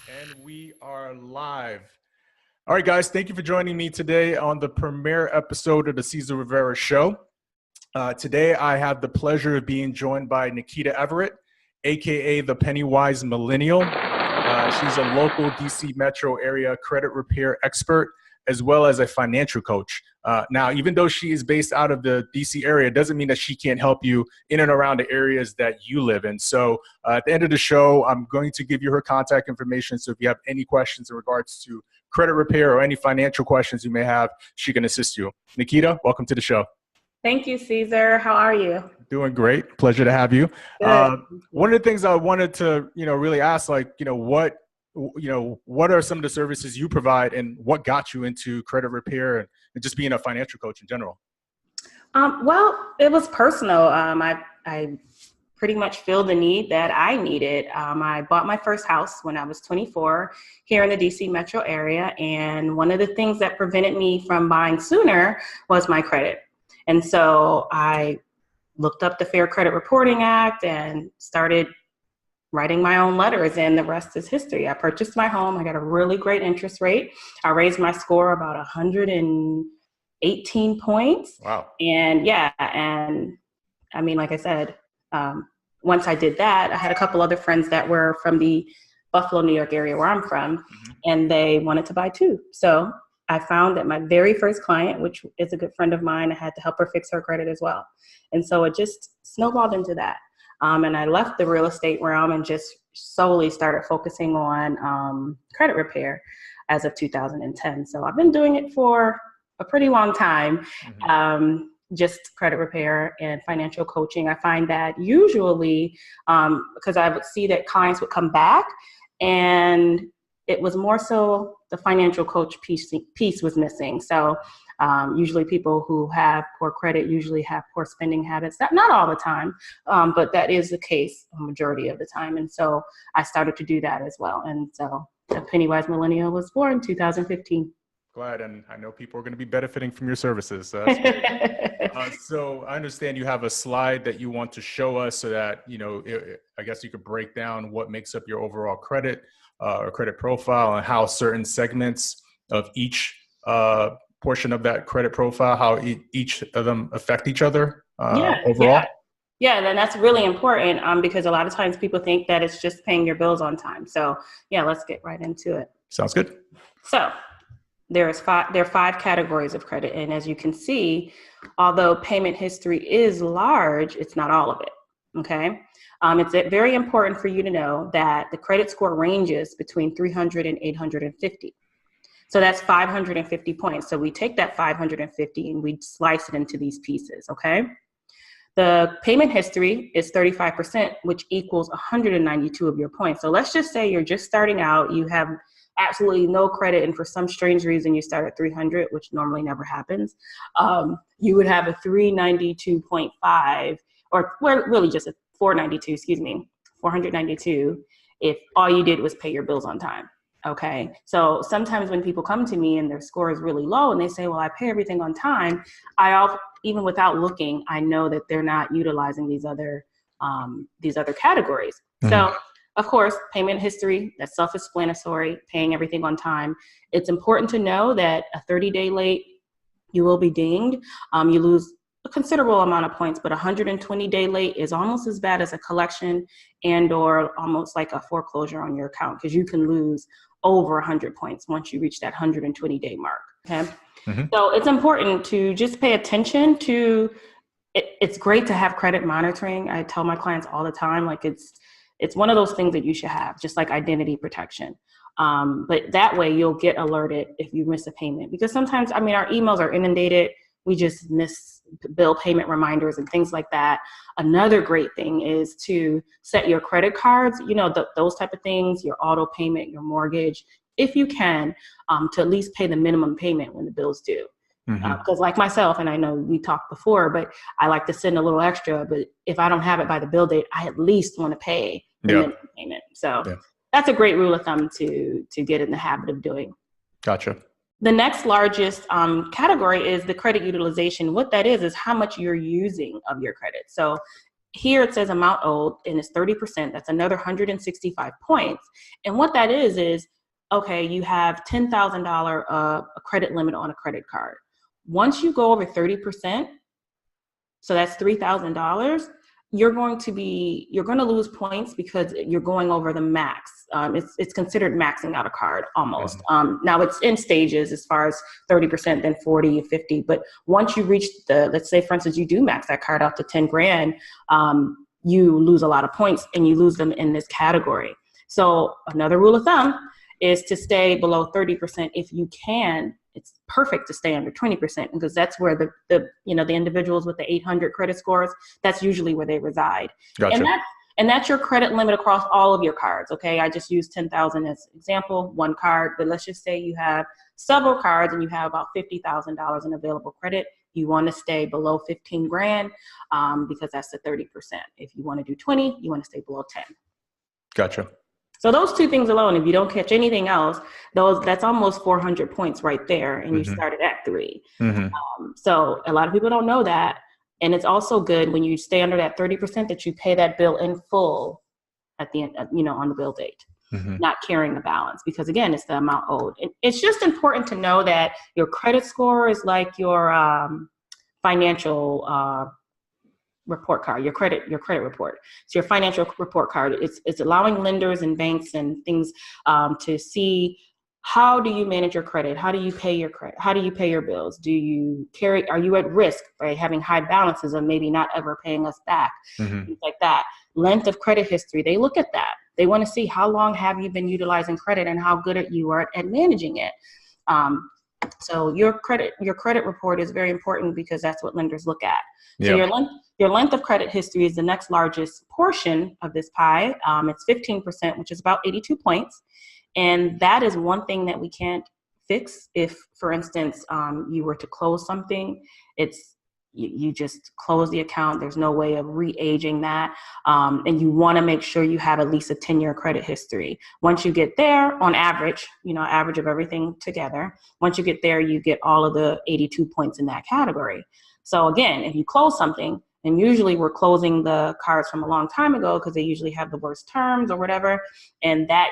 And we are live. All right, guys, thank you for joining me today on the premiere episode of the Cesar Rivera Show. Today, I have the pleasure of being joined by Nakita Everette, aka the PennyWise Millennial. She's a local DC metro area credit repair expert, as well as a financial coach. Now, even though she is based out of the DC area, it doesn't mean that she can't help you in and around the areas that you live in. So at the end of the show, I'm going to give you her contact information. So if you have any questions in regards to credit repair or any financial questions you may have, she can assist you. Nakita, welcome to the show. Thank you, Cesar. How are you? Doing great. Pleasure to have you. Good. One of the things I wanted to, really ask, what are some of the services you provide and what got you into credit repair and just being a financial coach in general? Well, it was personal. I pretty much filled the need that I needed. I bought my first house when I was 24 here in the DC metro area. And one of the things that prevented me from buying sooner was my credit. And so I looked up the Fair Credit Reporting Act and started writing my own letters, and the rest is history. I purchased my home. I got a really great interest rate. I raised my score about 118 points. Wow. And I mean, like I said, once I did that, I had a couple other friends that were from the Buffalo, New York area where I'm from, and they wanted to buy too. So I found that my very first client, which is a good friend of mine, I had to help her fix her credit as well. And so it just snowballed into that. And I left the real estate realm and just solely started focusing on credit repair as of 2010. So I've been doing it for a pretty long time, just credit repair and financial coaching. I find that usually, because I would see that clients would come back and it was more so the financial coach piece was missing. So usually people who have poor credit usually have poor spending habits. Not all the time, but that is the case a majority of the time. And so I started to do that as well. And so the PennyWise Millennial was born in 2015. Glad, and I know people are going to be benefiting from your services. So I understand you have a slide that you want to show us so that, I guess you could break down what makes up your overall credit or credit profile and how certain segments of each portion of that credit profile, how each of them affect each other overall. Yeah, then that's really important because a lot of times people think that it's just paying your bills on time. So let's get right into it. Sounds good. So there are 5 categories of credit. And as you can see, although payment history is large, it's not all of it. Okay. It's very important for you to know that the credit score ranges between 300 and 850. So that's 550 points. So we take that 550 and we slice it into these pieces. Okay. The payment history is 35%, which equals 192 of your points. So let's just say you're just starting out, you have absolutely no credit, and for some strange reason you start at 300, which normally never happens. You would have a 392.5, or really just a 492 if all you did was pay your bills on time. Okay. So sometimes when people come to me and their score is really low and they say, well, I pay everything on time, even without looking, I know that they're not utilizing these other categories. So of course, payment history, that's self-explanatory, paying everything on time. It's important to know that a 30-day late, you will be dinged. You lose a considerable amount of points, but 120-day late is almost as bad as a collection and or almost like a foreclosure on your account, because you can lose over 100 points once you reach that 120-day mark. Okay. So it's important to just pay attention to it. It's great to have credit monitoring. I tell my clients all the time, like it's one of those things that you should have, just like identity protection. But that way you'll get alerted if you miss a payment, because sometimes, our emails are inundated. We just miss bill payment reminders and things like that. Another great thing is to set your credit cards, those type of things, your auto payment, your mortgage, if you can, to at least pay the minimum payment when the bill's due. Because like myself, and I know we talked before, but I like to send a little extra, but if I don't have it by the bill date, I at least want to pay the minimum payment. So that's a great rule of thumb to get in the habit of doing. Gotcha. The next largest category is the credit utilization. What that is how much you're using of your credit. So here it says amount owed and it's 30%. That's another 165 points. And what that is, okay, you have $10,000 a credit limit on a credit card. Once you go over 30%, so that's $3,000, you're going to lose points because you're going over the max. It's considered maxing out a card almost. Now it's in stages as far as 30%, then 40, 50. But once you reach let's say for instance, you do max that card out to 10 grand, you lose a lot of points and you lose them in this category. So another rule of thumb is to stay below 30% if you can. It's perfect to stay under 20% because that's where the individuals with the 800 credit scores, that's usually where they reside. Gotcha. And that's your credit limit across all of your cards. Okay, I just used 10,000 as an example, one card, but let's just say you have several cards and you have about $50,000 in available credit. You want to stay below 15 grand because that's the 30%. If you want to do 20, you want to stay below 10. Gotcha. So those two things alone, if you don't catch anything else, that's almost 400 points right there, and you started at 3. So a lot of people don't know that, and it's also good when you stay under that 30% that you pay that bill in full at the end, on the bill date, not carrying a balance, because again, it's the amount owed. It's just important to know that your credit score is like your financial report card, your credit report. So your financial report card, it's allowing lenders and banks and things to see, how do you manage your credit? How do you pay your credit? How do you pay your bills? Are you at risk by having high balances of maybe not ever paying us back? Things like that. Length of credit history, they look at that. They want to see how long have you been utilizing credit and how good you are at managing it. So your credit report is very important because that's what lenders look at. So your length of credit history is the next largest portion of this pie. It's 15%, which is about 82 points. And that is one thing that we can't fix. If, for instance, you were to close something, you just close the account. There's no way of re-aging that. And you want to make sure you have at least a 10-year credit history. Once you get there, on average, average of everything together, once you get there, you get all of the 82 points in that category. So again, if you close something, and usually we're closing the cards from a long time ago because they usually have the worst terms or whatever, and that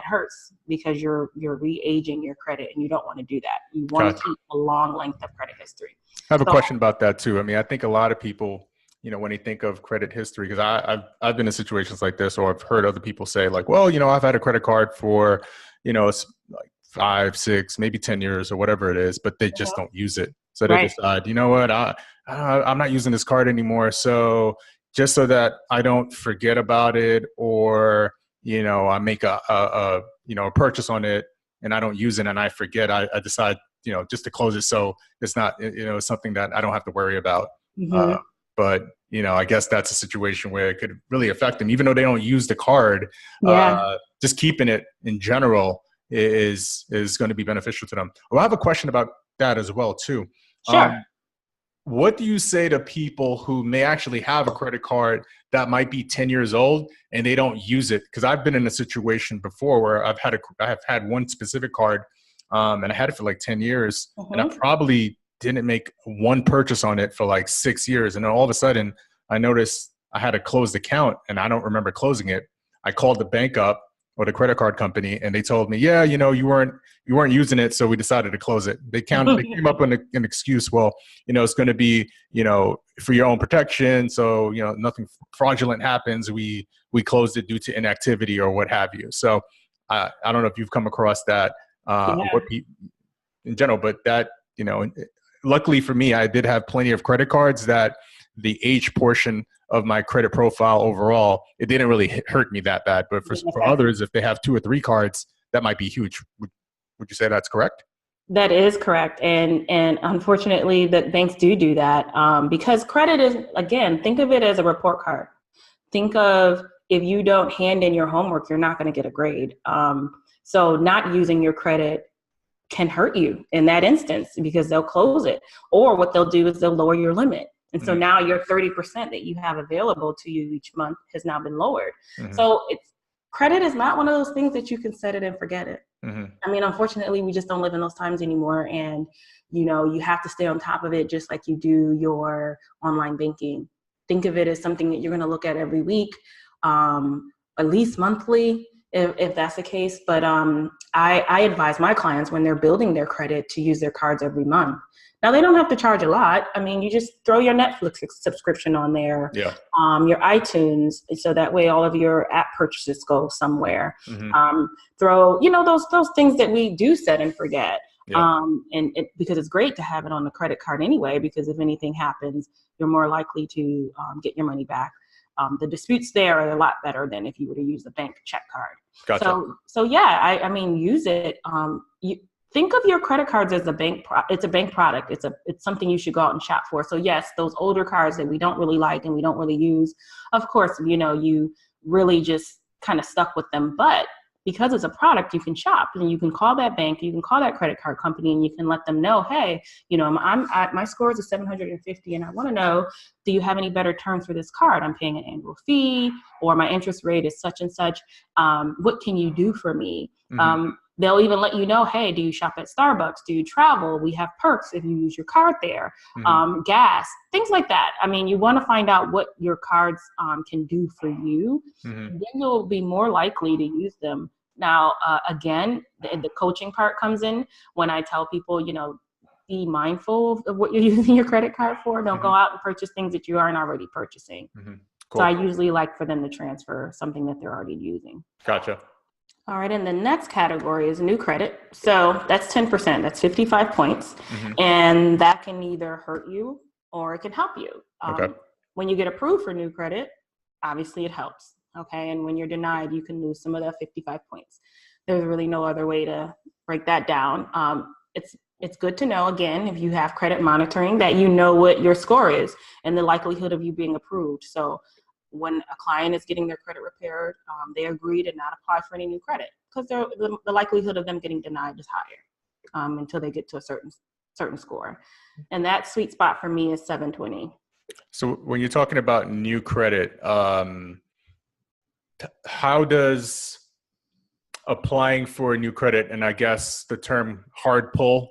hurts because you're re-aging your credit, and you don't want to do that. You want to keep a long length of credit history. I have a question about that too. I mean, I think a lot of people, when they think of credit history, because I've been in situations like this, or I've heard other people say like, well, I've had a credit card for, it's like 5, 6, maybe 10 years or whatever it is, but they just don't use it. So they decide, you know what, I'm not using this card anymore. So just so that I don't forget about it, or, I make a purchase on it and I don't use it and I forget, I decide, just to close it. So it's not, something that I don't have to worry about. But, I guess that's a situation where it could really affect them, even though they don't use the card. Just keeping it in general is going to be beneficial to them. Well, I have a question about that as well too. Sure. What do you say to people who may actually have a credit card that might be 10 years old and they don't use it? Because I've been in a situation before where I have had one specific card, and I had it for like 10 years, and I probably didn't make one purchase on it for like 6 years. And then all of a sudden I noticed I had a closed account and I don't remember closing it. I called the bank up, or the credit card company, and they told me, yeah, you weren't using it, so we decided to close it. They came up with an excuse. Well, it's going to be, for your own protection. So, nothing fraudulent happens. We closed it due to inactivity or what have you. So I don't know if you've come across that in general, but that, luckily for me, I did have plenty of credit cards that the age portion of my credit profile overall, it didn't really hurt me that bad. But for others, if they have 2 or 3 cards, that might be huge. Would you say that's correct? That is correct. And unfortunately, the banks do that because credit is, again, think of it as a report card. Think of, if you don't hand in your homework, you're not going to get a grade. So not using your credit can hurt you in that instance because they'll close it. Or what they'll do is they'll lower your limit. And so now your 30% that you have available to you each month has now been lowered. So credit is not one of those things that you can set it and forget it. I mean, unfortunately, we just don't live in those times anymore. And, you have to stay on top of it just like you do your online banking. think of it as something that you're going to look at every week, at least monthly, if that's the case. But I advise my clients when they're building their credit to use their cards every month. Now, they don't have to charge a lot. I mean, you just throw your Netflix subscription on there, your iTunes, so that way all of your app purchases go somewhere. Throw, those things that we do set and forget. Because it's great to have it on the credit card anyway, because if anything happens, you're more likely to get your money back. The disputes there are a lot better than if you were to use a bank check card. Gotcha. So yeah, I mean, use it. You think of your credit cards as a bank. It's a bank product. It's something you should go out and shop for. So yes, those older cards that we don't really like and we don't really use, of course, you really just kind of stuck with them. But because it's a product, you can shop and you can call that bank, you can call that credit card company, and you can let them know, hey, my score is a 750, and I want to know, do you have any better terms for this card? I'm paying an annual fee, or my interest rate is such and such. What can you do for me? They'll even let you know, hey, do you shop at Starbucks? Do you travel? We have perks if you use your card there. Gas, things like that. I mean, you want to find out what your cards can do for you. Then you'll be more likely to use them. Now, again, the coaching part comes in when I tell people, be mindful of what you're using your credit card for. Don't go out and purchase things that you aren't already purchasing. Cool. So I usually like for them to transfer something that they're already using. Gotcha. All right, and the next category is new credit. So that's 10%, that's 55 points. And that can either hurt you or it can help you. When you get approved for new credit, obviously it helps, okay? And when you're denied, you can lose some of that 55 points. There's really no other way to break that down. It's good to know, again, if you have credit monitoring, that you know what your score is and the likelihood of you being approved. So when a client is getting their credit repaired, they agree to not apply for any new credit because the likelihood of them getting denied is higher until they get to a certain score. And that sweet spot for me is 720. So when you're talking about new credit, how does applying for a new credit, and I guess the term hard pull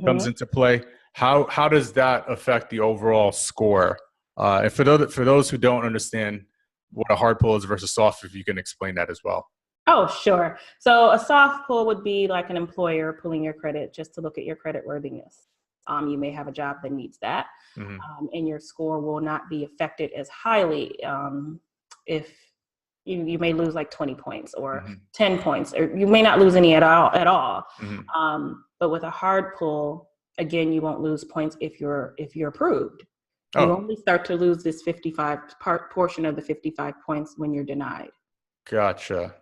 comes into play, how does that affect the overall score? And for those who don't understand what a hard pull is versus soft, if you can explain that as well. Oh, sure. So a soft pull would be like an employer pulling your credit just to look at your credit worthiness. You may have a job that needs that, and your score will not be affected as highly if you may lose like 20 points or 10 points, or you may not lose any at all. But with a hard pull, again, you won't lose points if you're approved. You only start to lose this 55 portion of the 55 points when you're denied. Gotcha.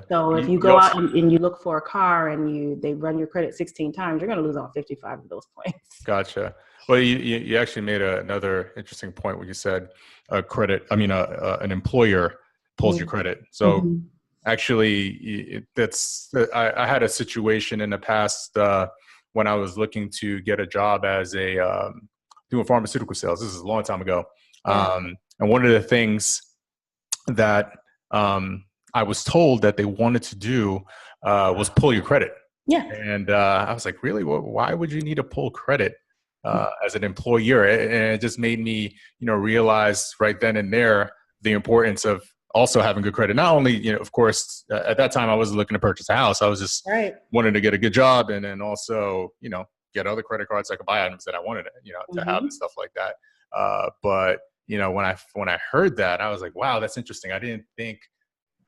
So if you go out and you look for a car and they run your credit 16 times, you're going to lose all 55 of those points. Gotcha. Well, you actually made another interesting point when you said an employer pulls your credit. So actually, I had a situation in the past when I was looking to get a job as doing pharmaceutical sales. This is a long time ago. And one of the things that I was told that they wanted to do was pull your credit. Yeah. And I was like, really? Why would you need to pull credit as an employer? And it just made me, realize right then and there the importance of also having good credit. Not only, of course, at that time I wasn't looking to purchase a house. I was just wanting to get a good job, and then also, get other credit cards so I could buy items that I wanted, to have and stuff like that. But when I heard that, I was like, wow, that's interesting. I didn't think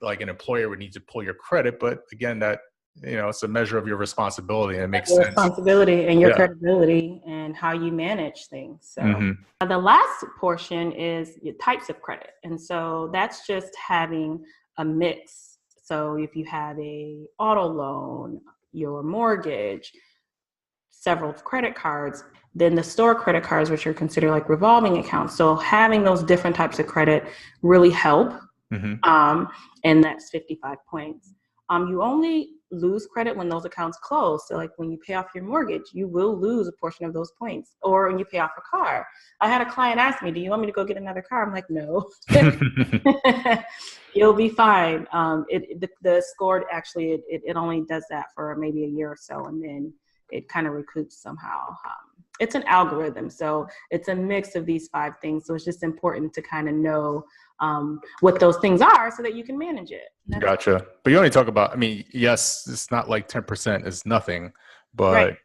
like an employer would need to pull your credit, but again, that it's a measure of your responsibility, and it makes sense. Responsibility and your credibility and how you manage things. So the last portion is types of credit, and so that's just having a mix. So if you have a auto loan, your mortgage, several credit cards, then the store credit cards, which are considered like revolving accounts. So having those different types of credit really help. And that's 55 points. You only lose credit when those accounts close. So like when you pay off your mortgage, you will lose a portion of those points. Or when you pay off a car. I had a client ask me, do you want me to go get another car? I'm like, no. You'll be fine. The score actually, it only does that for maybe a year or so, and then it kind of recoups somehow. it's an algorithm. So it's a mix of these 5 things. So it's just important to kind of know what those things are so that you can manage it. Gotcha. But you only talk about, I mean, yes, it's not like 10% is nothing, but Right.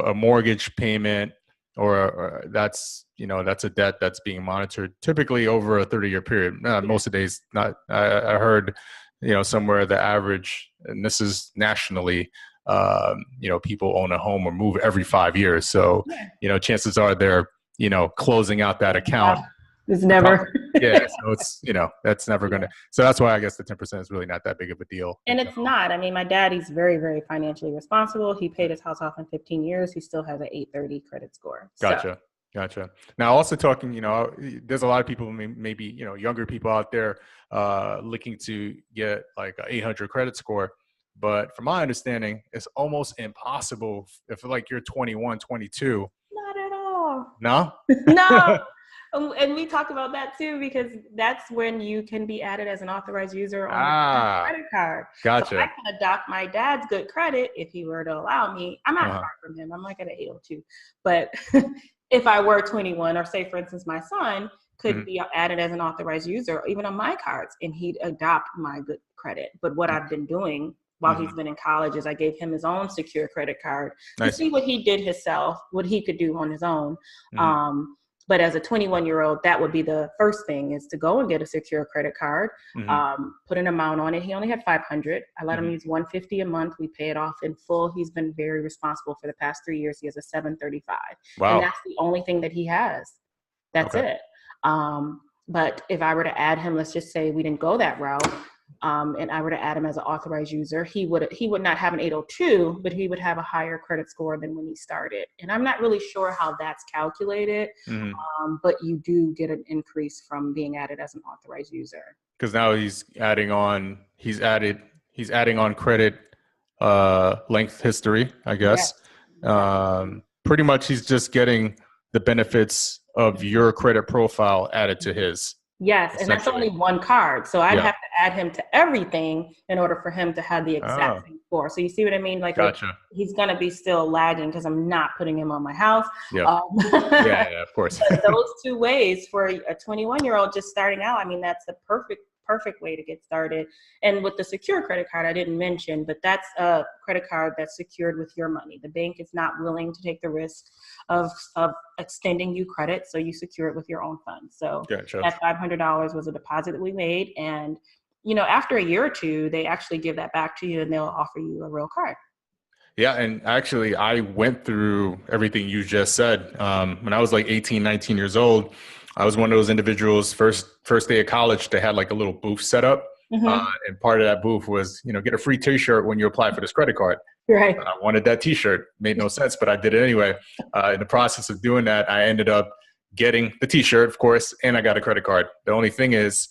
a mortgage payment or that's, you know, that's a debt that's being monitored typically over a 30-year period. Most of the days, not, I heard, you know, somewhere the average, and this is nationally, you know, people own a home or move every 5 years. So, you know, chances are they're, you know, closing out that account. It's never. Yeah. So it's, you know, that's never going to, so that's why I guess the 10% is really not that big of a deal. And it's not. I mean, my dad, he's very, very financially responsible. He paid his house off in 15 years. He still has an 830 credit score. Gotcha. Gotcha. Now, also talking, you know, there's a lot of people, maybe, you know, younger people out there looking to get like an 800 credit score. But from my understanding, it's almost impossible if like you're 21, 22. Not at all. No? No. And we talk about that too, because that's when you can be added as an authorized user on your credit card. Gotcha. So I can adopt my dad's good credit if he were to allow me. I'm not far from him. I'm like at an 802. But if I were 21, or say, for instance, my son could be added as an authorized user, even on my cards, and he'd adopt my good credit. But what I've been doing while he's been in college is I gave him his own secure credit card to see what he did himself, what he could do on his own. But as a 21-year-old, that would be the first thing, is to go and get a secure credit card, put an amount on it. He only had 500. I let him use 150 a month. We pay it off in full. He's been very responsible for the past 3 years. He has a 735. Wow. And that's the only thing that he has. That's it. But if I were to add him, let's just say we didn't go that route, and I were to add him as an authorized user, he would not have an 802, but he would have a higher credit score than when he started. And I'm not really sure how that's calculated, but you do get an increase from being added as an authorized user. Because now he's adding on credit length history, I guess. Pretty much he's just getting the benefits of your credit profile added to his. Yes, and that's only one card. So I'd have to add him to everything in order for him to have the exact same score. So you see what I mean? Like, he's going to be still lagging because I'm not putting him on my house. Yeah, of course. Those 2 ways for a 21-year-old just starting out, I mean, that's the perfect way to get started. And with the secure credit card, I didn't mention, but that's a credit card that's secured with your money. The bank is not willing to take the risk of extending you credit, so you secure it with your own funds. So that $500 was a deposit that we made, and you know, after a year or 2, they actually give that back to you and they'll offer you a real card. Yeah, and actually I went through everything you just said. When I was like 18, 19 years old, I was one of those individuals, first day of college, they had like a little booth set up. And part of that booth was, you know, get a free t-shirt when you apply for this credit card. Right. And I wanted that t-shirt. Made no sense, but I did it anyway. In the process of doing that, I ended up getting the t-shirt, of course, and I got a credit card. The only thing is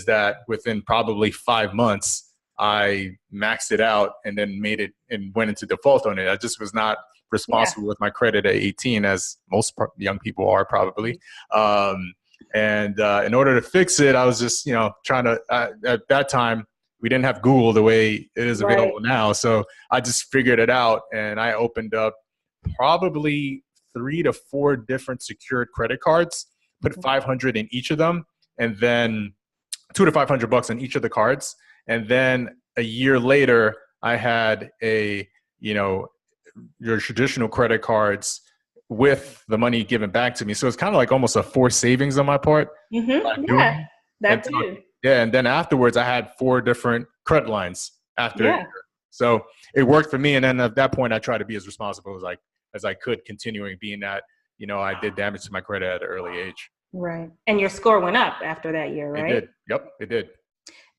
that within probably 5 months, I maxed it out and then made it and went into default on it. I just was not responsible with my credit at 18, as most young people are probably. And in order to fix it, I was just, you know, trying to, at that time, we didn't have Google the way it is available now. So I just figured it out, and I opened up probably 3 to 4 different secured credit cards, put 500 in each of them, and then $200 to $500 on each of the cards. And then a year later, I had your traditional credit cards with the money given back to me. So it's kind of like almost a forced savings on my part. Yeah, that too. Yeah, and then afterwards, I had 4 different credit lines after a year. So it worked for me. And then at that point, I tried to be as responsible as I could, continuing being that, you know, I did damage to my credit at an early age. Right. And your score went up after that year, right? It did. Yep, it did.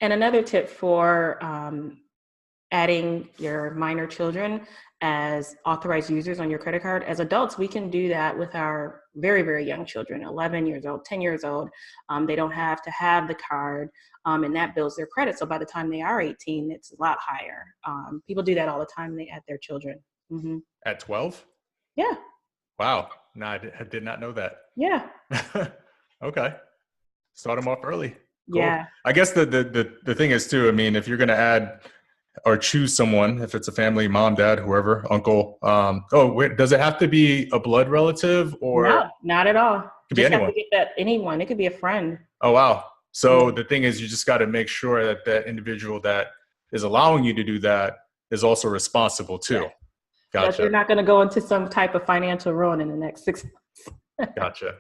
And another tip for adding your minor children as authorized users on your credit card. As adults, we can do that with our very, very young children, 11 years old, 10 years old. They don't have to have the card, and that builds their credit. So by the time they are 18, it's a lot higher. People do that all the time. They add their children. At 12? Yeah. Wow. No, I did not know that. Yeah. Okay. Start them off early. Cool. Yeah. I guess the thing is too, I mean, if you're going to add or choose someone, if it's a family, mom, dad, whoever, uncle. Oh, wait, does it have to be a blood relative or No, not at all. could be Just have anyone? to get that anyone. It could be a friend. Oh, wow. So Yeah. the thing is, you just got to make sure that that individual that is allowing you to do that is also responsible too. Yeah. That you're Gotcha. not going to go into some type of financial ruin in the next 6 months. Gotcha.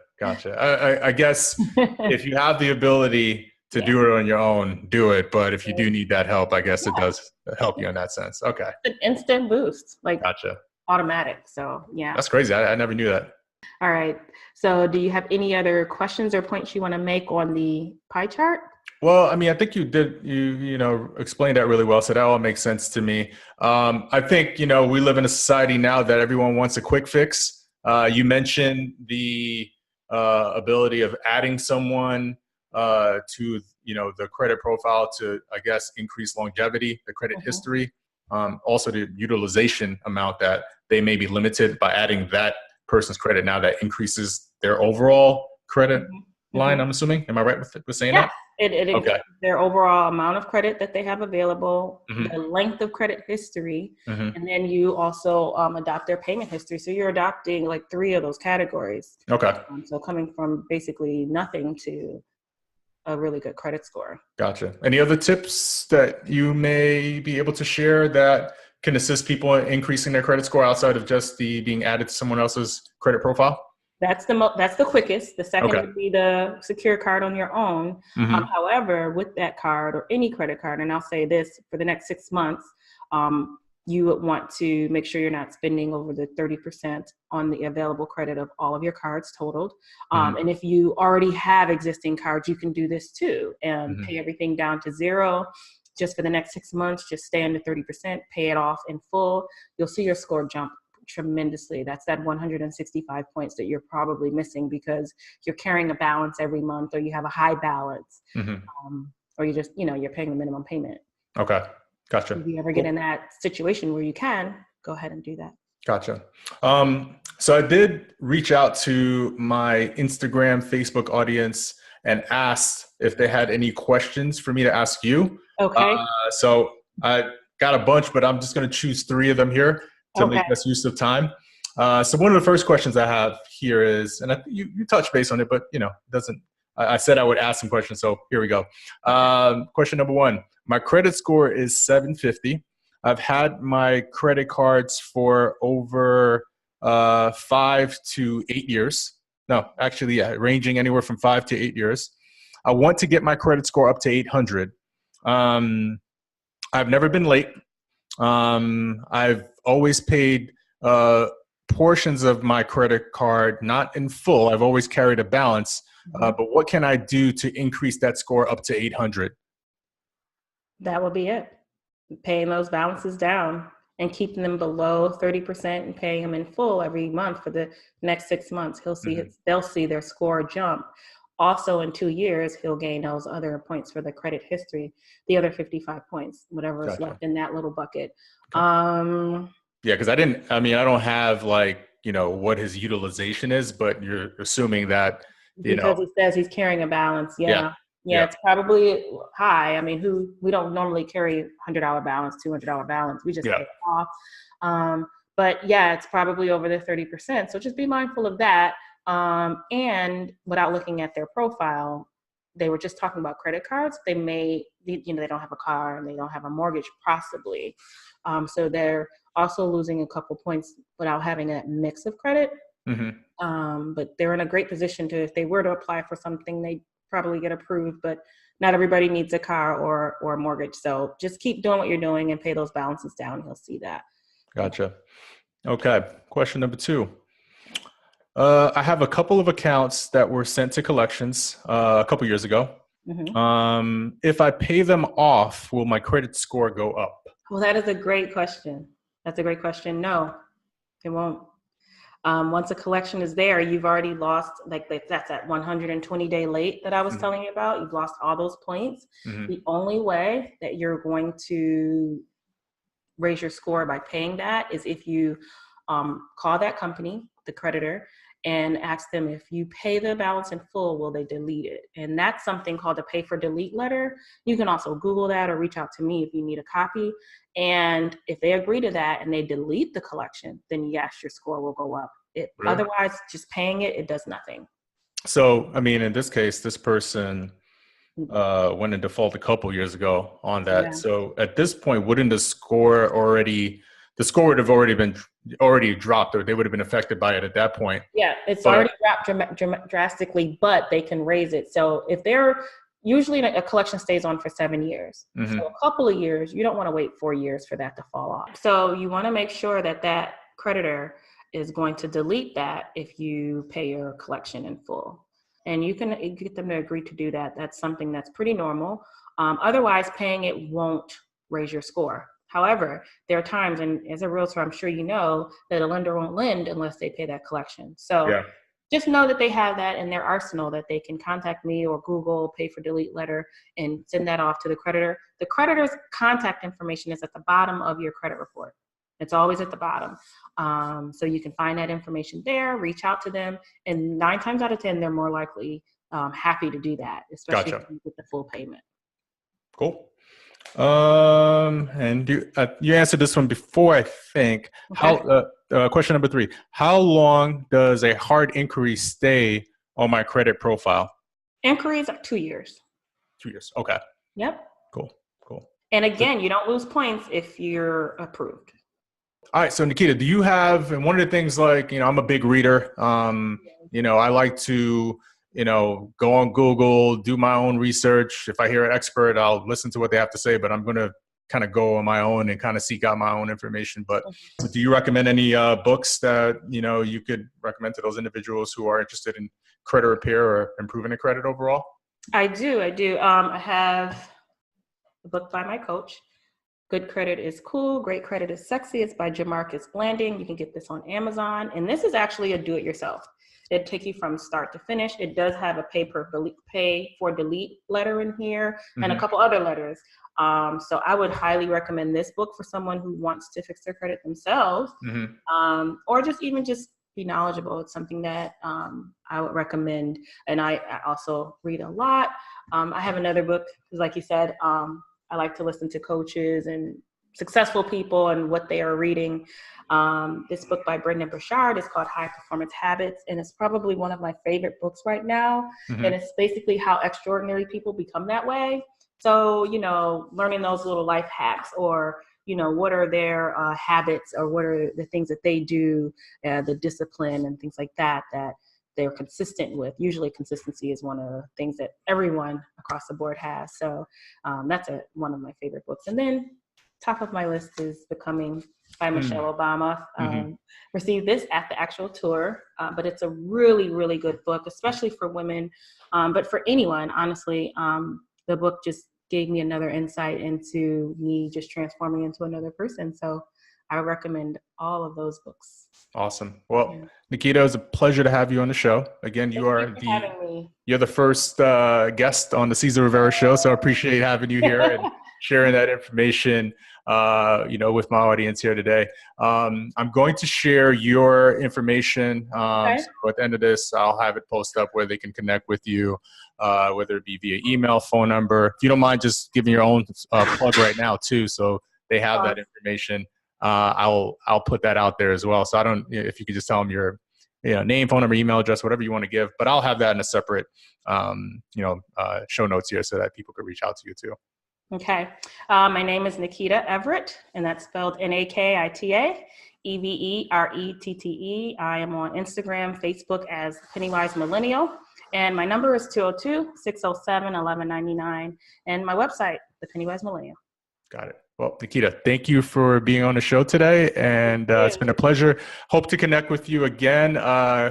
I guess if you have the ability to Yeah. do it on your own, do it. But if you do need that help, I guess it does help you in that sense. Okay. An instant boost, like Gotcha. automatic. So yeah. That's crazy. I never knew that. All right. So do you have any other questions or points you want to make on the pie chart? Well, I mean, I think you know, explained that really well. So that all makes sense to me. I think, you know, we live in a society now that everyone wants a quick fix. You mentioned the ability of adding someone to, you know, the credit profile to, I guess, increase longevity, the credit history, also the utilization amount that they may be limited by adding that person's credit. Now that increases their overall credit line, I'm assuming. Am I right with saying that? It Okay. their overall amount of credit that they have available, the length of credit history, and then you also adopt their payment history. So you're adopting like 3 of those categories. Okay. So coming from basically nothing to a really good credit score. Gotcha. Any other tips that you may be able to share that can assist people in increasing their credit score outside of just the being added to someone else's credit profile? That's the quickest. The second Okay. would be the secure card on your own. However, with that card or any credit card, and I'll say this for the next 6 months, you would want to make sure you're not spending over the 30% on the available credit of all of your cards totaled. And if you already have existing cards, you can do this too and pay everything down to 0 just for the next 6 months. Just stay under 30%, pay it off in full. You'll see your score jump tremendously. That's that 165 points that you're probably missing because you're carrying a balance every month, or you have a high balance, or you just, you know, you're paying the minimum payment. Okay. Gotcha. If you ever get in that situation where you can, go ahead and do that. Gotcha. So I did reach out to my Instagram, Facebook audience and asked if they had any questions for me to ask you. Okay. So I got a bunch, but I'm just going to choose 3 of them here to make best use of time. So one of the first questions I have here is, and you touched base on it, but you know, I said I would ask some questions. So here we go. Question number 1, my credit score is 750. I've had my credit cards for over 5 to 8 years. No, actually, yeah, ranging anywhere from 5 to 8 years. I want to get my credit score up to 800. I've never been late. I've always paid portions of my credit card, not in full. I've always carried a balance. But what can I do to increase that score up to 800? That will be it. Paying those balances down and keeping them below 30% and paying them in full every month for the next 6 months. They'll see their score jump. Also, in 2 years, he'll gain those other points for the credit history, the other 55 points, whatever is left in that little bucket. Okay. Yeah, because I don't have like, you know, what his utilization is, but you're assuming that, because he says he's carrying a balance. Yeah, it's probably high. I mean, we don't normally carry $100 balance, $200 balance. We just pay it off. But yeah, it's probably over the 30%. So just be mindful of that. And without looking at their profile, they were just talking about credit cards. They may, you know, they don't have a car and they don't have a mortgage possibly. So they're also losing a couple points without having that mix of credit. But they're in a great position to, if they were to apply for something, they probably get approved, but not everybody needs a car or a mortgage. So just keep doing what you're doing and pay those balances down. You'll see that. Gotcha. Okay. Question number 2. I have a couple of accounts that were sent to collections a couple years ago. If I pay them off, will my credit score go up? Well, that is a great question. That's a great question. No, it won't. Once a collection is there, you've already lost, like that's that 120-day late that I was telling you about. You've lost all those points. The only way that you're going to raise your score by paying that is if you call that company, the creditor, and ask them, if you pay the balance in full, will they delete it? And that's something called a pay for delete letter. You can also Google that or reach out to me if you need a copy. And if they agree to that and they delete the collection, then yes, your score will go up. Really? Otherwise, just paying it, it does nothing. So, I mean, in this case, this person went in default a couple years ago on that. Yeah. So at this point, wouldn't the score would have already dropped, or they would have been affected by it at that point? Yeah, it's already dropped drastically, but they can raise it. So if usually a collection stays on for 7 years. Mm-hmm. So a couple of years, you don't want to wait 4 years for that to fall off. So you want to make sure that that creditor is going to delete that if you pay your collection in full. And you can get them to agree to do that. That's something that's pretty normal. Otherwise, paying it won't raise your score. However, there are times, and as a realtor, I'm sure you know, that a lender won't lend unless they pay that collection. So just know that they have that in their arsenal, that they can contact me or Google pay for delete letter and send that off to the creditor. The creditor's contact information is at the bottom of your credit report. It's always at the bottom. So you can find that information there, reach out to them, and 9 times out of 10, they're more likely happy to do that, especially if you get the full payment. Cool. And you answered this one before, I think. Okay. Question number 3: how long does a hard inquiry stay on my credit profile? Inquiries are 2 years. 2 years. Okay. Yep. Cool. And again, you don't lose points if you're approved. All right. So Nakita, do you have, and one of the things, like, I'm a big reader. I like to, go on Google, do my own research. If I hear an expert, I'll listen to what they have to say, but I'm going to kind of go on my own and kind of seek out my own information. But do you recommend any books that, you could recommend to those individuals who are interested in credit repair or improving their credit overall? I do. I have a book by my coach. Good Credit is Cool, Great Credit is Sexy. It's by Jamarcus Blanding. You can get this on Amazon. And this is actually a do-it-yourself. It'll take you from start to finish. It does have a pay for delete letter in here and a couple other letters. So I would highly recommend this book for someone who wants to fix their credit themselves, or just be knowledgeable. It's something that I would recommend. And I also read a lot. I have another book, like you said, I like to listen to coaches and successful people and what they are reading. This book by Brendon Burchard is called High Performance Habits, and it's probably one of my favorite books right now. And it's basically how extraordinary people become that way. So, learning those little life hacks, or, what are their habits, or what are the things that they do, the discipline and things like that they're consistent with. Usually consistency is one of the things that everyone across the board has. So that's one of my favorite books. And then top of my list is Becoming by Michelle Obama. Received this at the actual tour, but it's a really, really good book, especially for women, but for anyone, honestly. The book just gave me another insight into me just transforming into another person. So I recommend all of those books. Awesome. Well, Nakita, it was a pleasure to have you on the show. Again, you're the first guest on the Cesar Rivera show, so I appreciate having you here and sharing that information, with my audience here today. I'm going to share your information. So at the end of this, I'll have it post up where they can connect with you, whether it be via email, phone number. If you don't mind just giving your own plug right now too, so they have that information. I'll put that out there as well. So if you could just tell them your name, phone number, email address, whatever you want to give, but I'll have that in a separate, show notes here so that people could reach out to you too. Okay. My name is Nakita Everette, and that's spelled Nakita Everette. I am on Instagram, Facebook as PennyWise Millennial, and my number is 202-607-1199, and my website, the PennyWise Millennial. Got it. Well, Nakita, thank you for being on the show today, and it's been a pleasure. Hope to connect with you again,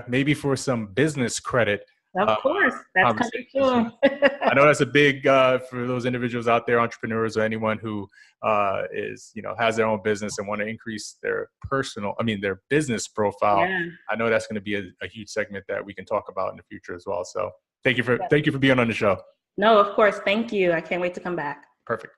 maybe for some business credit. Of course, that's coming soon. I know that's a big for those individuals out there, entrepreneurs or anyone who has their own business and want to increase their their business profile. Yeah. I know that's going to be a huge segment that we can talk about in the future as well. So thank you for being on the show. No, of course. Thank you. I can't wait to come back. Perfect.